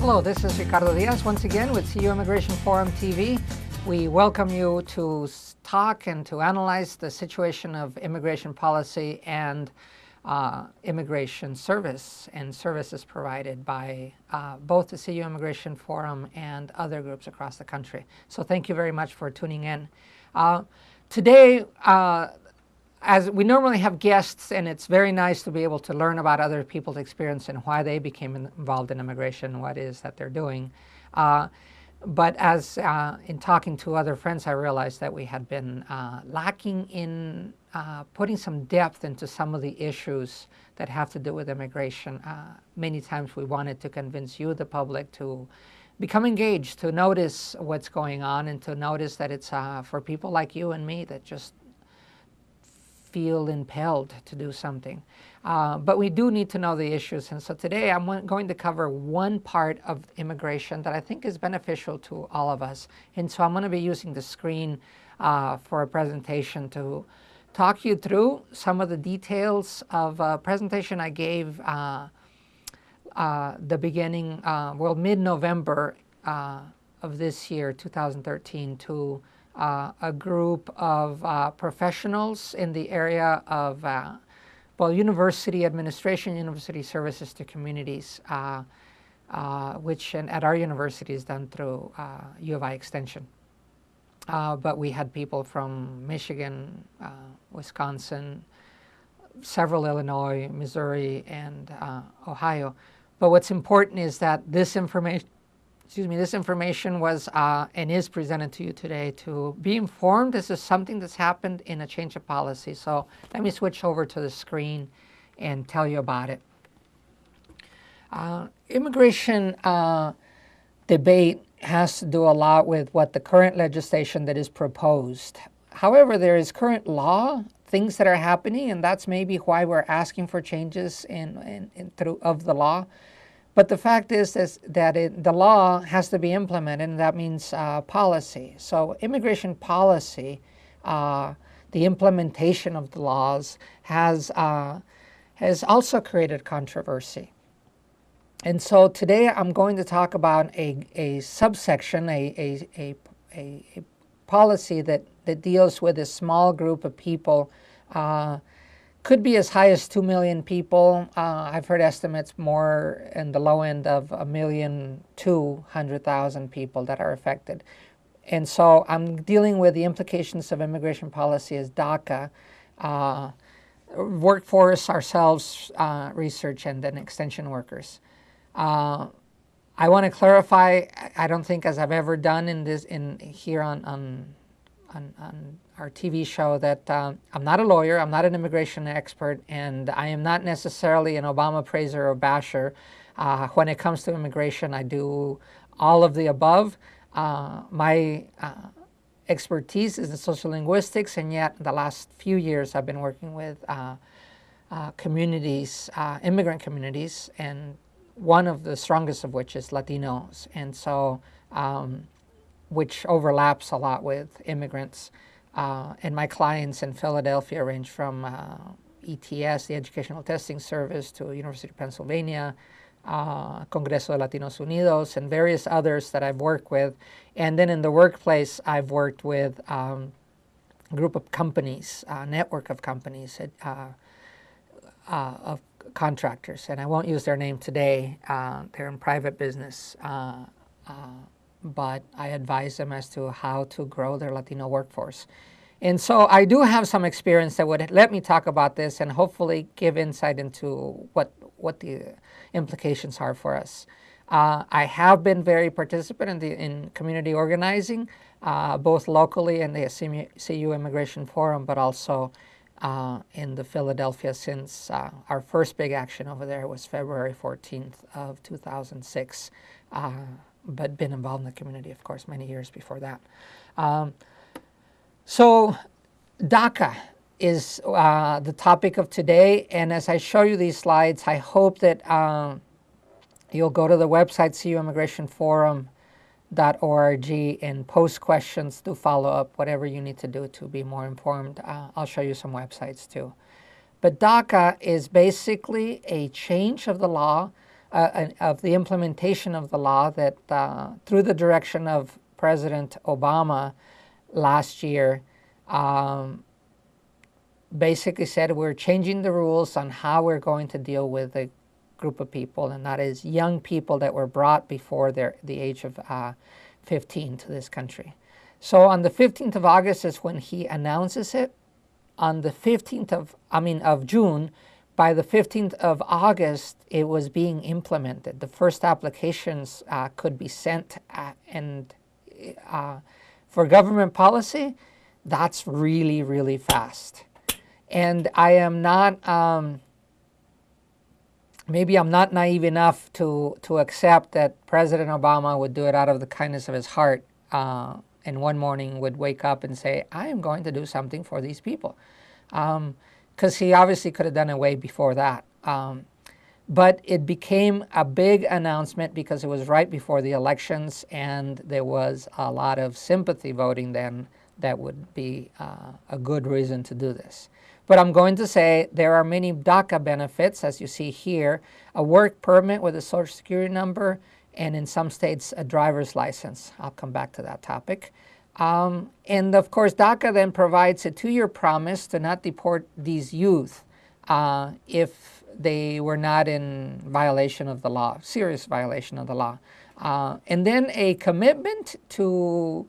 Hello, this is Ricardo Diaz once again with CU Immigration Forum TV. We welcome you to talk and to analyze the situation of immigration policy and immigration service and services provided by both the CU Immigration Forum and other groups across the country. So thank you very much for tuning in. Today, as we normally have guests, and it's very nice to be able to learn about other people's experience and why they became involved in immigration, what it is that they're doing. But as in talking to other friends, I realized that we had been lacking in putting some depth into some of the issues that have to do with immigration. Many times we wanted to convince you, the public, to become engaged, to notice what's going on, and to notice that it's for people like you and me that just feel impelled to do something. But we do need to know the issues. And so today I'm going to cover one part of immigration that I think is beneficial to all of us. And so I'm going to be using the screen for a presentation to talk you through some of the details of a presentation I gave the beginning, mid-November of this year, 2013, to a group of professionals in the area of university administration, university services to communities, which at our university is done through U of I Extension. But we had people from Michigan, Wisconsin, several Illinois, Missouri, and Ohio. But what's important is that this information was and is presented to you today to be informed. This is something that's happened in a change of policy. So let me switch over to the screen and tell you about it. Immigration debate has to do a lot with what the current legislation that is proposed. However, there is current law, things that are happening, and that's maybe why we're asking for changes of the law. But the fact is that the law has to be implemented, and that means policy. So immigration policy, the implementation of the laws, has also created controversy. And so today I'm going to talk about a subsection, a policy that deals with a small group of people. Could be as high as 2 million people. I've heard estimates more in the low end of 1,200,000 people that are affected. And so I'm dealing with the implications of immigration policy as DACA, workforce, ourselves, research, and then extension workers. I want to clarify, I don't think as I've ever done here on our TV show, that I'm not a lawyer, I'm not an immigration expert, and I am not necessarily an Obama praiser or basher. When it comes to immigration, I do all of the above. My expertise is in social linguistics, and yet the last few years I've been working with communities, immigrant communities, and one of the strongest of which is Latinos, and so which overlaps a lot with immigrants. And my clients in Philadelphia range from ETS, the Educational Testing Service, to University of Pennsylvania, Congreso de Latinos Unidos, and various others that I've worked with. And then in the workplace, I've worked with a group of companies, a network of companies, of contractors. And I won't use their name today. They're in private business. But I advise them as to how to grow their Latino workforce. And so I do have some experience that would let me talk about this and hopefully give insight into what the implications are for us. I have been very participant in community organizing, both locally in the CU Immigration Forum, but also in the Philadelphia, since our first big action over there was February 14th of 2006. But been involved in the community, of course, many years before that. So DACA is the topic of today, and as I show you these slides, I hope that you'll go to the website cuimmigrationforum.org and post questions to follow up, whatever you need to do to be more informed. I'll show you some websites too. But DACA is basically a change of the law of the implementation of the law that through the direction of President Obama last year, basically said we're changing the rules on how we're going to deal with a group of people, and that is young people that were brought before the age of 15 to this country. So on the 15th of August is when he announces it. On the 15th of June, by the 15th of August, it was being implemented. The first applications could be sent, and for government policy, that's really, really fast. And I am not, maybe I'm not naive enough to accept that President Obama would do it out of the kindness of his heart, and one morning would wake up and say, I am going to do something for these people. Because he obviously could have done it way before that. But it became a big announcement because it was right before the elections, and there was a lot of sympathy voting then that would be a good reason to do this. But I'm going to say there are many DACA benefits, as you see here, a work permit with a Social Security number, and in some states a driver's license. I'll come back to that topic. And of course, DACA then provides a 2-year promise to not deport these youth if they were not in violation of the law, serious violation of the law. And then a commitment to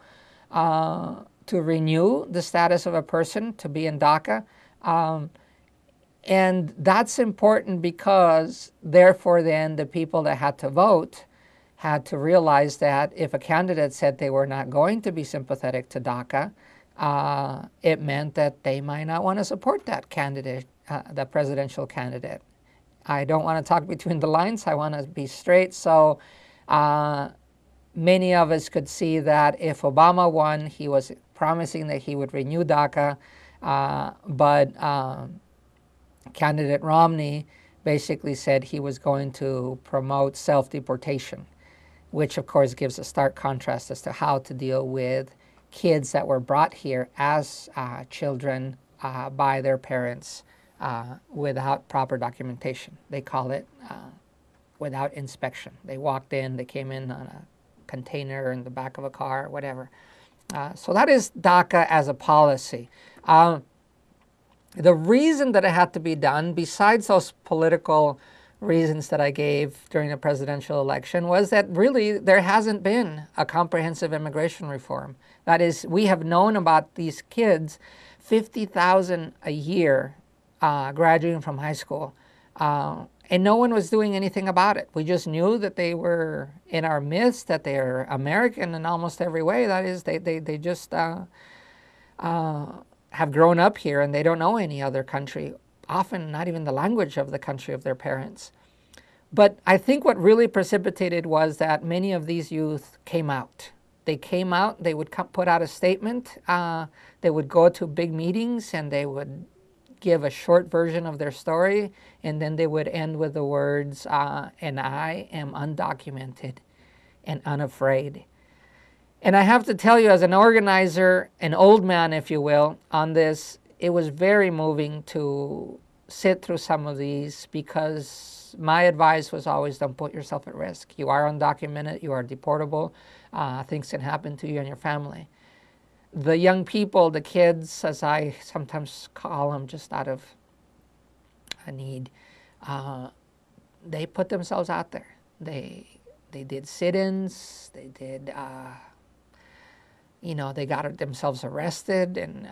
renew the status of a person to be in DACA. And that's important because, therefore, then the people that had to vote had to realize that if a candidate said they were not going to be sympathetic to DACA, it meant that they might not want to support that candidate, the presidential candidate. I don't want to talk between the lines. I want to be straight. So many of us could see that if Obama won, he was promising that he would renew DACA, but candidate Romney basically said he was going to promote self-deportation, which of course gives a stark contrast as to how to deal with kids that were brought here as children by their parents without proper documentation. They call it without inspection. They walked in, they came in on a container in the back of a car, whatever. So that is DACA as a policy. The reason that it had to be done, besides those political reasons that I gave during the presidential election, was that really there hasn't been a comprehensive immigration reform. That is, we have known about these kids, 50,000 a year graduating from high school, and no one was doing anything about it. We just knew that they were in our midst, that they are American in almost every way. That is, they just have grown up here and they don't know any other country, often not even the language of the country of their parents. But I think what really precipitated was that many of these youth came out. They came out, they would put out a statement, they would go to big meetings and they would give a short version of their story, and then they would end with the words, and I am undocumented and unafraid. And I have to tell you, as an organizer, an old man, if you will, on this, it was very moving to sit through some of these, because my advice was always, don't put yourself at risk. You are undocumented, you are deportable, things can happen to you and your family. The young people, the kids, as I sometimes call them, just out of a need, they put themselves out there. They did sit-ins, they did, they got themselves arrested, and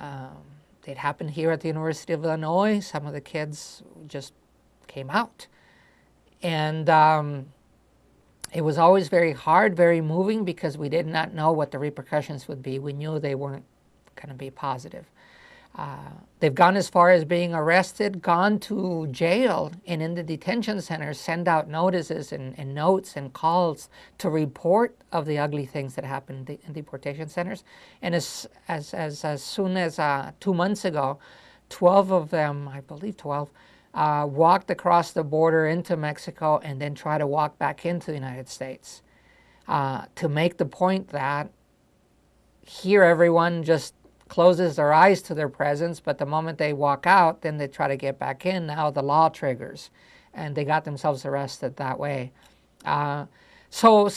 it happened here at the University of Illinois. Some of the kids just came out. And it was always very hard, very moving, because we did not know what the repercussions would be. We knew they weren't going to be positive. They've gone as far as being arrested, gone to jail, and in the detention centers send out notices and notes and calls to report of the ugly things that happened in deportation centers. And as soon as 2 months ago, 12 of them, I believe 12, walked across the border into Mexico and then try to walk back into the United States, to make the point that here everyone just closes their eyes to their presence, but the moment they walk out, then they try to get back in. Now the law triggers. and they got themselves arrested that way. So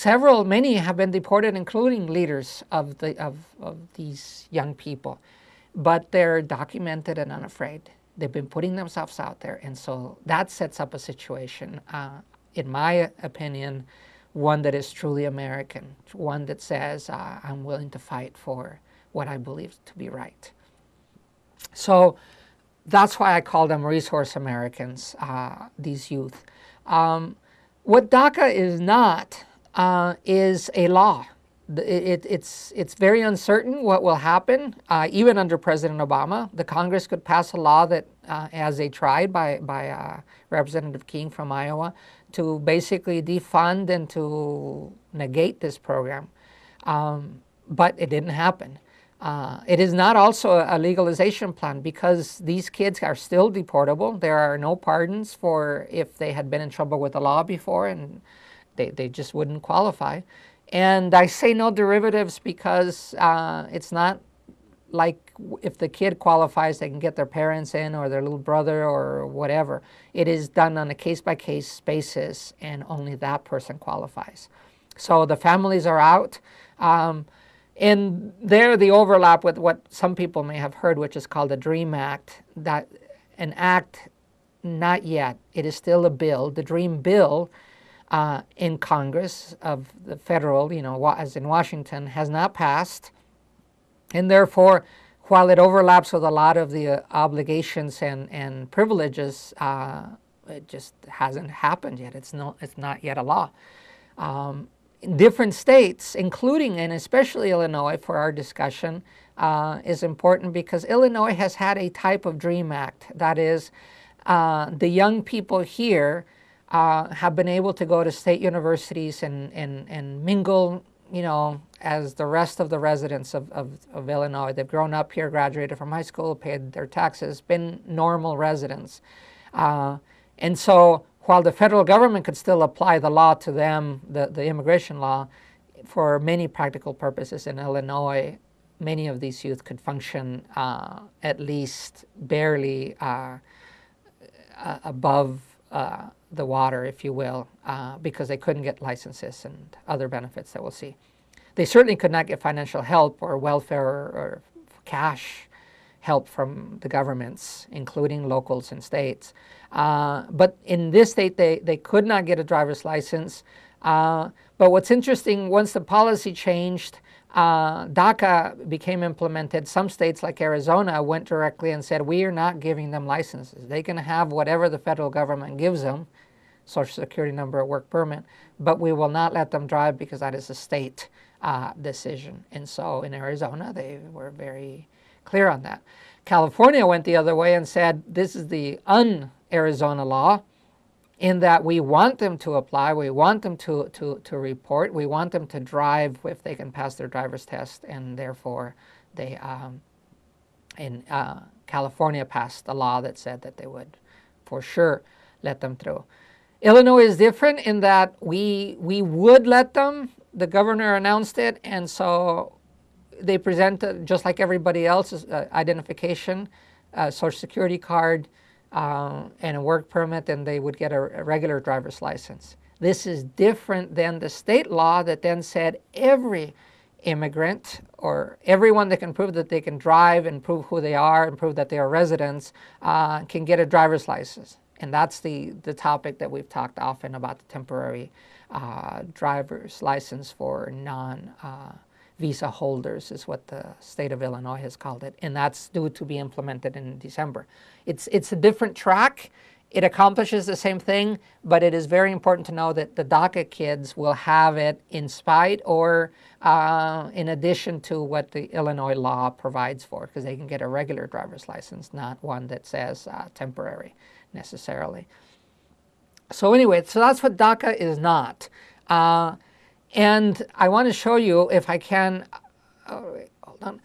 many have been deported, including leaders of these young people, but they're documented and unafraid. They've been putting themselves out there, and so that sets up a situation, in my opinion, one that is truly American, one that says, I'm willing to fight for what I believe to be right. So that's why I call them resource Americans, these youth. What DACA is not is a law. It's very uncertain what will happen. Even under President Obama, the Congress could pass a law that, as they tried by Representative King from Iowa, to basically defund and to negate this program. But it didn't happen. It is not also a legalization plan because these kids are still deportable. There are no pardons for if they had been in trouble with the law before, and they just wouldn't qualify. And I say no derivatives because it's not like if the kid qualifies, they can get their parents in or their little brother or whatever. It is done on a case-by-case basis, and only that person qualifies. So the families are out. And there the overlap with what some people may have heard, which is called the DREAM Act, that an act, not yet. It is still a bill. The DREAM bill in Congress of the federal, as in Washington, has not passed. And therefore, while it overlaps with a lot of the obligations and privileges, it just hasn't happened yet. It's not yet a law. In different states, including and especially Illinois for our discussion, is important because Illinois has had a type of DREAM Act. That is, the young people here have been able to go to state universities and mingle, as the rest of the residents of Illinois. They've grown up here, graduated from high school, paid their taxes, been normal residents. And so while the federal government could still apply the law to them, the immigration law, for many practical purposes in Illinois, many of these youth could function at least barely above the water, if you will, because they couldn't get licenses and other benefits that we'll see. They certainly could not get financial help or welfare or cash help from the governments, including locals and states. But in this state, they could not get a driver's license. But what's interesting, once the policy changed, DACA became implemented. Some states like Arizona went directly and said, we are not giving them licenses. They can have whatever the federal government gives them, Social Security number, or work permit, but we will not let them drive because that is a state decision. And so in Arizona, they were very clear on that. California went the other way and said, this is the un-Arizona law, in that we want them to apply, we want them to report, we want them to drive if they can pass their driver's test, and therefore they, in California, passed a law that said that they would for sure let them through. Illinois is different in that we would let them. The governor announced it, and so they presented, just like everybody else's, identification, Social Security card, and a work permit, and they would get a regular driver's license. This is different than the state law that then said every immigrant or everyone that can prove that they can drive and prove who they are and prove that they are residents can get a driver's license. And that's the topic that we've talked often about, the temporary driver's license for non-visa holders is what the state of Illinois has called it. And that's due to be implemented in December. It's a different track. It accomplishes the same thing, but it is very important to know that the DACA kids will have it in spite or in addition to what the Illinois law provides for, because they can get a regular driver's license, not one that says temporary necessarily. So anyway, so that's what DACA is not. And I want to show you, if I can, hold on,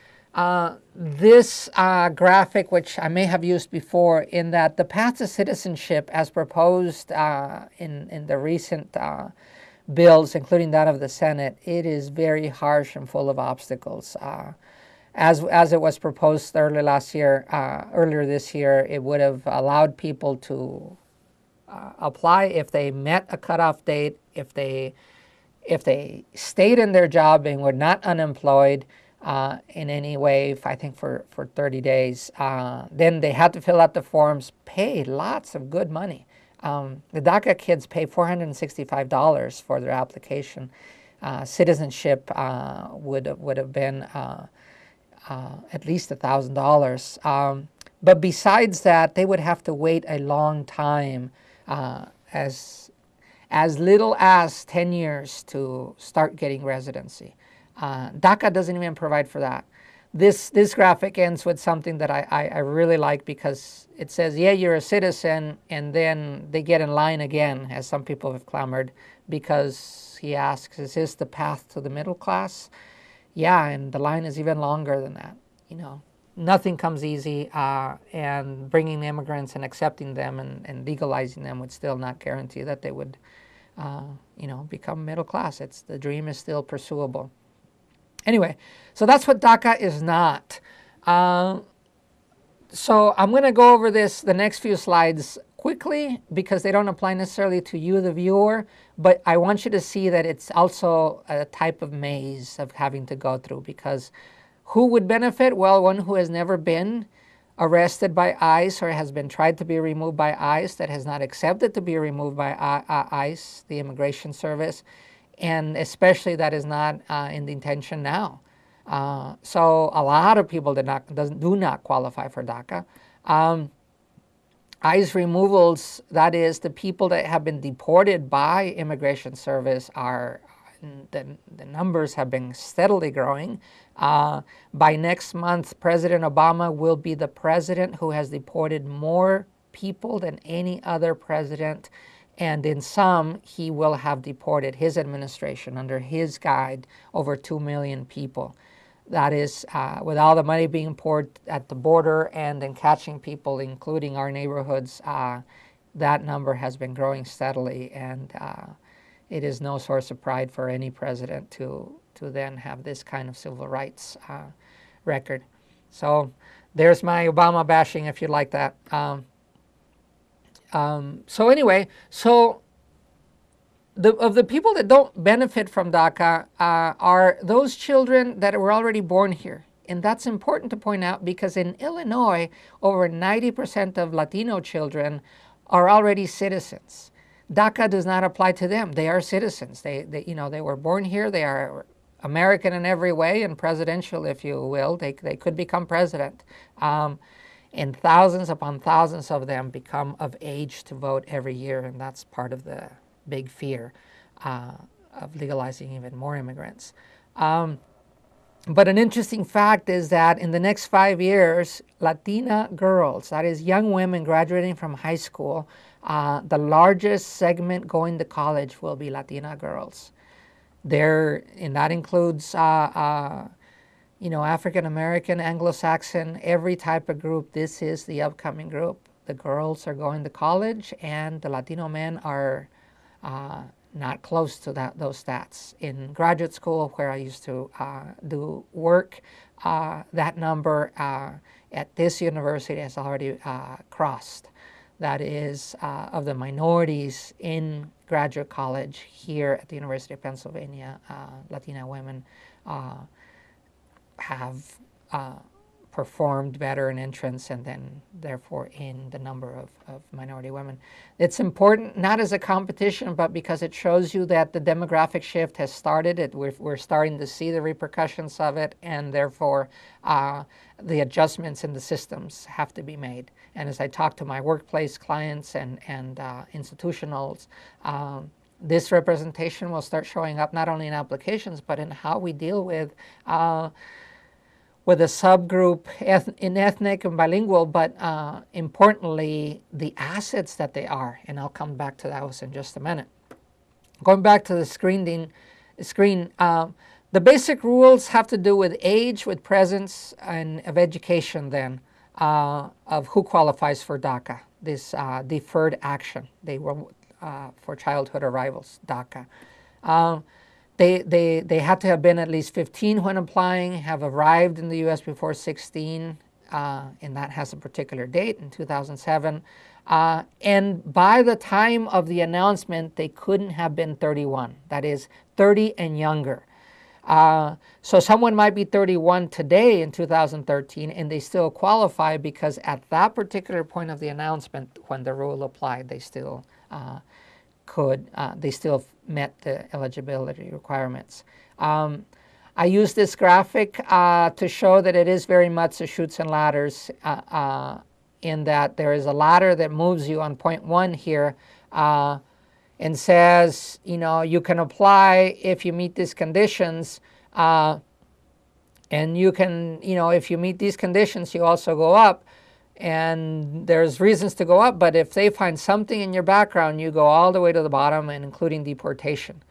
this graphic, which I may have used before, in that the path to citizenship as proposed in the recent bills, including that of the Senate, it is very harsh and full of obstacles. As it was proposed earlier this year, it would have allowed people to apply, if they met a cutoff date, if they stayed in their job and were not unemployed in any way, I think for 30 days, then they had to fill out the forms, pay lots of good money. The DACA kids pay $465 for their application. Citizenship would have been at least $1,000. But besides that, they would have to wait a long time, as little as 10 years to start getting residency. DACA doesn't even provide for that. This graphic ends with something that I really like, because it says, yeah, you're a citizen, and then they get in line again, as some people have clamored, because he asks, is this the path to the middle class? Yeah, and the line is even longer than that. Nothing comes easy, and bringing immigrants and accepting them and legalizing them would still not guarantee that they would, become middle class. The dream is still pursuable. Anyway, so that's what DACA is not. So I'm going to go over the next few slides quickly, because they don't apply necessarily to you, the viewer, but I want you to see that it's also a type of maze of having to go through. Because who would benefit? Well, one who has never been arrested by ICE or has been tried to be removed by ICE, that has not accepted to be removed by ICE, the Immigration Service, and especially that is not in detention now. So a lot of people do not qualify for DACA. ICE removals, that is, the people that have been deported by Immigration Service, the numbers have been steadily growing. By next month, President Obama will be the president who has deported more people than any other president. And in sum, he will have deported, his administration, under his guide, over 2 million people. That is, with all the money being poured at the border and then catching people, including our neighborhoods, that number has been growing steadily. And it is no source of pride for any president to then have this kind of civil rights record. So there's my Obama bashing, if you like that. So anyway, of the people that don't benefit from DACA are those children that were already born here. And that's important to point out, because in Illinois, over 90% of Latino children are already citizens. DACA does not apply to them. They are citizens. They were born here. They are American in every way, and presidential, if you will. They could become president. And thousands upon thousands of them become of age to vote every year, and that's part of the big fear of legalizing even more immigrants. But an interesting fact is that in the next 5 years, Latina girls, that is young women graduating from high school, the largest segment going to college will be Latina girls. And that includes African American, Anglo-Saxon, every type of group. This is the upcoming group. The girls are going to college, and the Latino men are not close to those stats. In graduate school, where I used to do work, that number at this university has already crossed. That is, of the minorities in graduate college here at the University of Pennsylvania, Latina women have performed better in entrance, and then therefore in the number of minority women. It's important not as a competition, but because it shows you that the demographic shift has started. We're starting to see the repercussions of it, and therefore the adjustments in the systems have to be made. And as I talk to my workplace clients and institutionals, this representation will start showing up not only in applications, but in how we deal with a subgroup in ethnic and bilingual, but importantly, the assets that they are. And I'll come back to those in just a minute. Going back to the screen, the basic rules have to do with age, with presence, and of education then, of who qualifies for DACA, this deferred action. They were for childhood arrivals, DACA. They had to have been at least 15 when applying, have arrived in the U.S. before 16, and that has a particular date in 2007. And by the time of the announcement, they couldn't have been 31. That is 30 and younger. So someone might be 31 today in 2013 and they still qualify because at that particular point of the announcement, when the rule applied, they still they still met the eligibility requirements. I use this graphic to show that it is very much a chutes and ladders in that there is a ladder that moves you on point 1 here and says, you can apply if you meet these conditions, and you can, if you meet these conditions, you also go up, and there's reasons to go up, but if they find something in your background, you go all the way to the bottom and including deportation.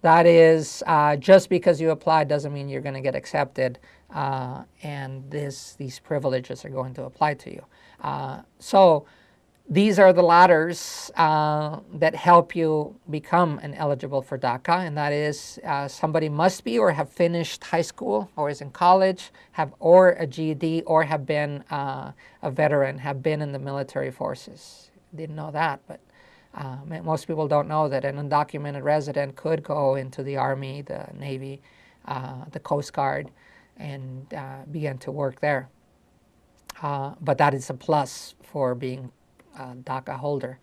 That is, just because you apply doesn't mean you're going to get accepted, and these privileges are going to apply to you. So these are the ladders that help you become eligible for DACA, and that is somebody must be or have finished high school or is in college, or a GED, or have been a veteran, have been in the military forces. Didn't know that, but most people don't know that an undocumented resident could go into the Army, the Navy, the Coast Guard, and begin to work there. But that is a plus for being a DACA holder.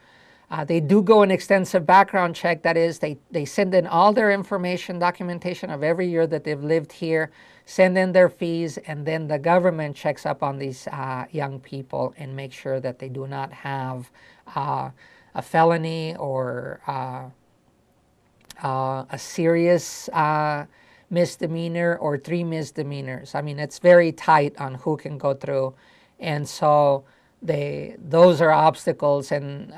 They do go an extensive background check. That is, they send in all their information, documentation of every year that they've lived here, send in their fees, and then the government checks up on these young people and makes sure that they do not have a felony or a serious misdemeanor or 3 misdemeanors. I mean, it's very tight on who can go through. And so those are obstacles, and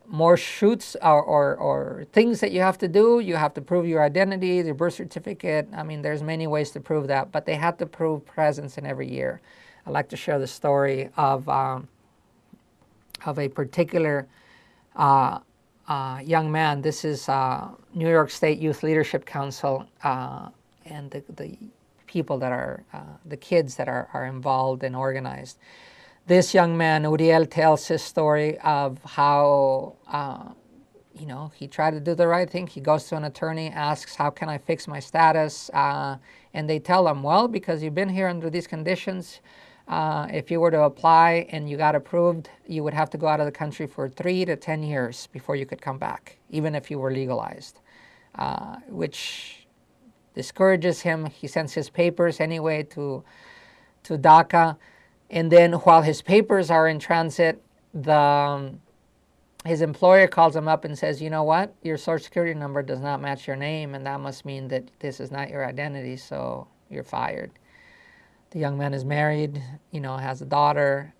more chutes or things that you have to do. You have to prove your identity, your birth certificate. I mean, there's many ways to prove that, but they have to prove presence in every year. I'd like to share the story of a particular young man. This is New York State Youth Leadership Council, and the people that are, the kids that are involved and organized. This young man, Uriel, tells his story of how, he tried to do the right thing. He goes to an attorney, asks, how can I fix my status? And they tell him, well, because you've been here under these conditions, if you were to apply and you got approved, you would have to go out of the country for 3 to 10 years before you could come back, even if you were legalized, which discourages him. He sends his papers anyway to DACA. And then while his papers are in transit, his employer calls him up and says, you know what, your Social Security number does not match your name, and that must mean that this is not your identity, so you're fired. The young man is married, has a daughter.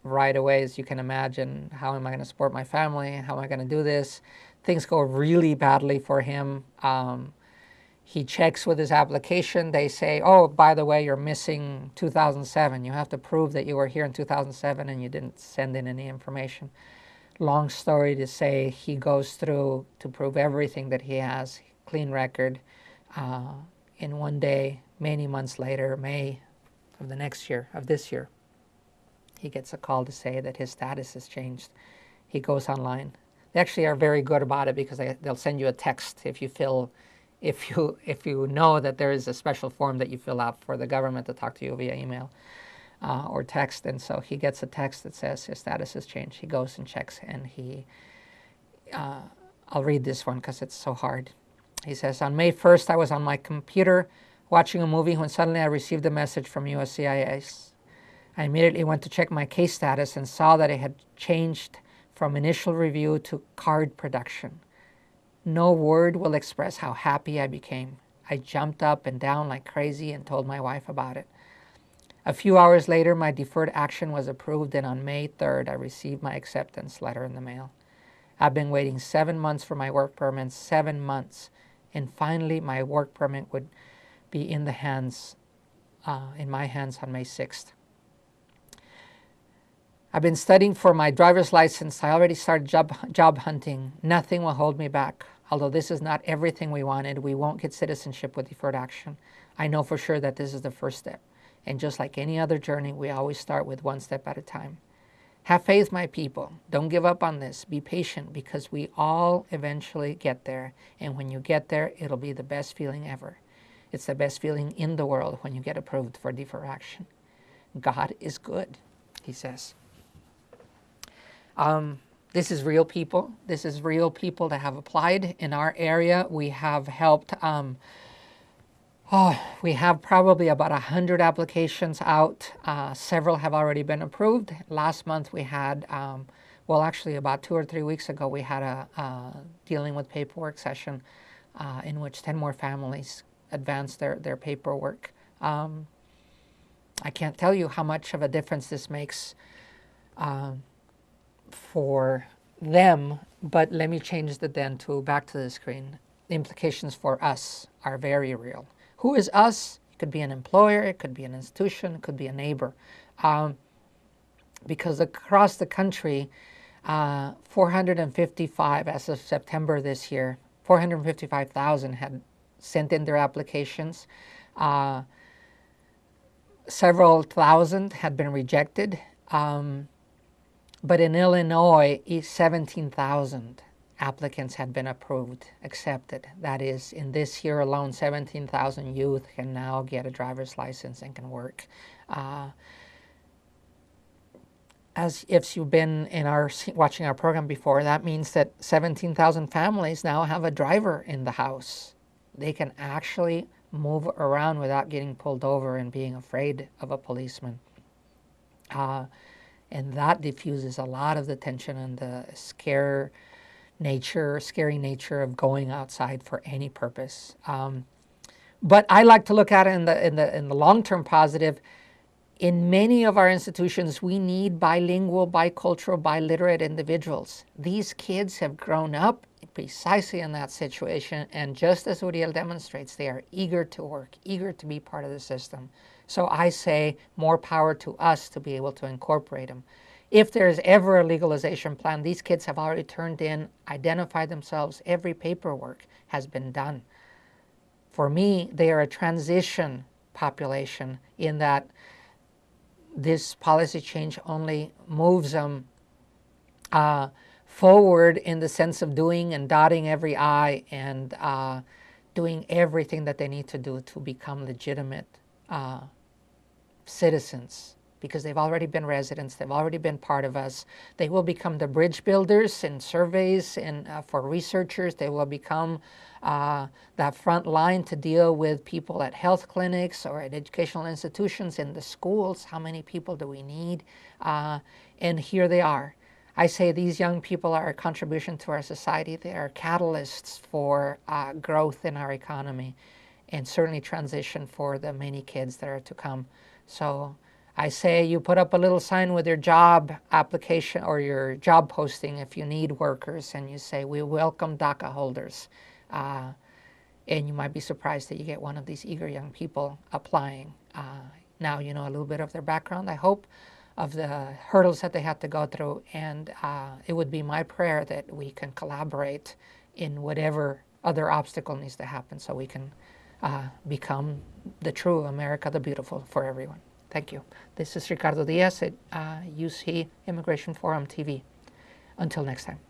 Right away, as you can imagine, how am I going to support my family? How am I going to do this? Things go really badly for him. He checks with his application. They say, oh, by the way, you're missing 2007. You have to prove that you were here in 2007 and you didn't send in any information. Long story to say, he goes through to prove everything that he has, clean record. In one day, many months later, May of this year, he gets a call to say that his status has changed. He goes online. They actually are very good about it because they'll send you a text if you know that there is a special form that you fill out for the government to talk to you via email or text. And so he gets a text that says his status has changed. He goes and checks, and I'll read this one because it's so hard. He says, on May 1st, I was on my computer watching a movie when suddenly I received a message from USCIS. I immediately went to check my case status and saw that it had changed from initial review to card production. No word will express how happy I became. I jumped up and down like crazy and told my wife about it. A few hours later, my deferred action was approved, and on May 3rd, I received my acceptance letter in the mail. I've been waiting 7 months for my work permit, 7 months, and finally my work permit would be in my hands on May 6th. I've been studying for my driver's license. I already started job hunting. Nothing will hold me back. Although this is not everything we wanted, we won't get citizenship with deferred action. I know for sure that this is the first step. And just like any other journey, we always start with one step at a time. Have faith, my people. Don't give up on this. Be patient, because we all eventually get there. And when you get there, it'll be the best feeling ever. It's the best feeling in the world when you get approved for deferred action. God is good, he says. This is real people. This is real people that have applied. In our area, we have helped, we have probably about 100 applications out. Several have already been approved. Last month we had, well, actually about 2 or 3 weeks ago, we had a dealing with paperwork session in which 10 more families advanced their paperwork. I can't tell you how much of a difference this makes for them, but let me change the then to back to the screen. The implications for us are very real. Who is us? It could be an employer, it could be an institution, it could be a neighbor. Because across the country, 455, as of September this year, 455,000 had sent in their applications. Several thousand had been rejected. But in Illinois, 17,000 applicants had been approved, accepted. That is, in this year alone, 17,000 youth can now get a driver's license and can work. As if you've been in watching our program before, that means that 17,000 families now have a driver in the house. They can actually move around without getting pulled over and being afraid of a policeman. And that diffuses a lot of the tension and the scary nature of going outside for any purpose. But I like to look at it in the long-term positive. In many of our institutions, we need bilingual, bicultural, biliterate individuals. These kids have grown up precisely in that situation, and just as Uriel demonstrates, they are eager to work, eager to be part of the system. So I say more power to us to be able to incorporate them. If there's ever a legalization plan, these kids have already turned in, identified themselves, every paperwork has been done. For me, they are a transition population in that this policy change only moves them forward in the sense of doing and dotting every I and doing everything that they need to do to become legitimate citizens, because they've already been residents, they've already been part of us. They will become the bridge builders in surveys and for researchers. They will become that front line to deal with people at health clinics or at educational institutions, in the schools. How many people do we need? And here they are. I say these young people are a contribution to our society. They are catalysts for growth in our economy, and certainly transition for the many kids that are to come. So I say you put up a little sign with your job application or your job posting if you need workers, and you say, we welcome DACA holders. And you might be surprised that you get one of these eager young people applying. Now you know a little bit of their background, I hope, of the hurdles that they had to go through, and it would be my prayer that we can collaborate in whatever other obstacle needs to happen so we can become the true America the Beautiful for everyone. Thank you. This is Ricardo Diaz at UC Immigration Forum TV. Until next time.